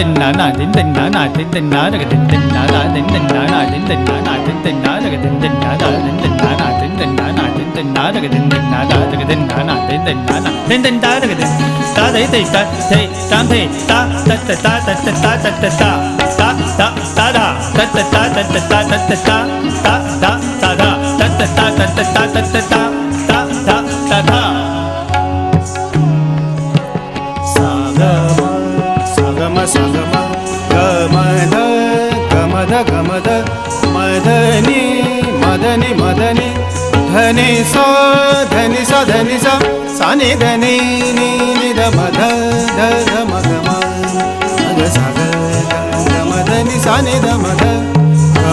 din na na din na na din na na din na na din na na din na na din na na din na na din na na din na na din na na din na na din na na din na na din da din ta dai dai ta dai tam dai ta ta ta ta ta ta ta ta ta ta ta ta ta da ta ta ta ta ta ta ta ta ta ta ta ta da ta ta ta ta ta ta ta ta ta ta ta ta sagama sagama gamada gamada gamada madani madani madani धनी सा धनी सा सानी धनी नी नि ध मध ध ध मग म मग सा ग म धनी सा नि ध मध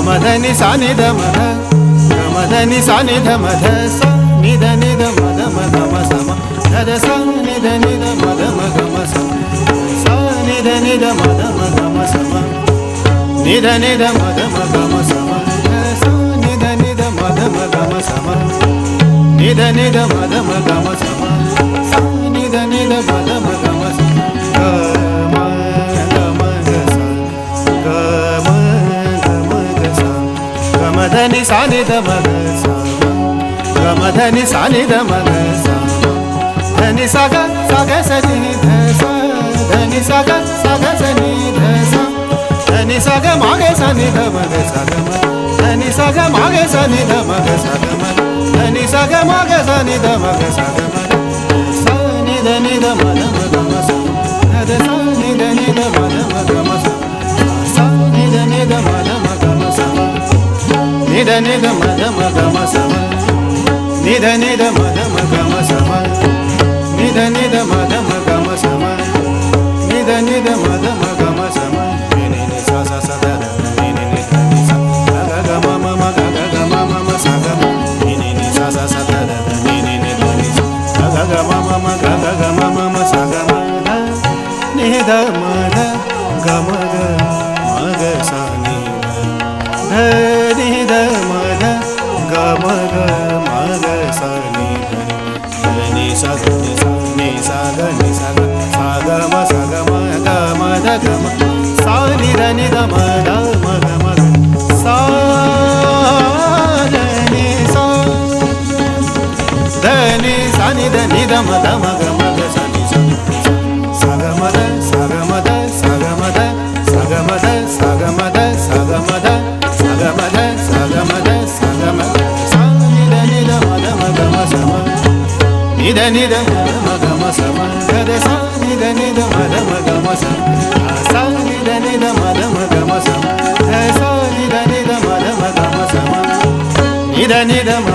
म धनी सा नि ध मध म धनी सा नि ध मध सा नि ध मध म ग म स म ध ध सा नि ध म ध म ग म स सा नि ध म ध म ग म स म नि ध म ध म ग म स म सा नि ध म ध म ग म स म नि ध म ध म ग म स म सा नि ध म ध म ग म स ग म ग म ग सा ग म ग म ग सा ग म ध नि सा नि ध म ग सा ग म ध नि सा नि ध म ग सा ध नि सा ग स नि ध सा ध नि सा ग स नि ध सा ध नि सा ग म ग सा नि ध म ग सा ग म ध नि सा ग म ग सा नि ध म ग सा ग म ध नि सा ग म ग सा नि ध म ग सा ग म सा नि ध म ध म ग म सा ध सा नि ध म ध म ग म सा सा नि ध म ध म ग म सा नि ध म ध म ग म सा नि ध म ध म ग म सा नि ध म ध म ग म सा नि ध म ध म ग म सा नि नि नि सा सा सा ध नि नि नि ध नि सा ग ग म म म ग ग ग म म म सा ग म नि नि नि सा सा सा ध ध नि नि नि ध नि सा ग ग म म म ग ग ग म म म सा ग म ध नि ध म ध ग म ग म ग सा नि ध नि ध म ध ग म ग म ग सा नि ध नि सा ग नि सा ग नि सा ग सा ग म ग म ध ग म सा नि ध म ध म ग म ग सा ध नि सा ध नि सा नि ध म ध म ग म ग सा नि सा सा ग म ध सा ग म ध सा ग म ध सा ग म ध सा ग म ध सा ग म ध सा ग म ध सा ग म ध सा ग म ध सा नि ध म ध म ग म सा म नि ध म ध म ग म सा म ग ध सा नि ध म ध म ग म सा सा नि ध म ध म ग म सा ध सा नि ध म ध म ग म सा म नि ध म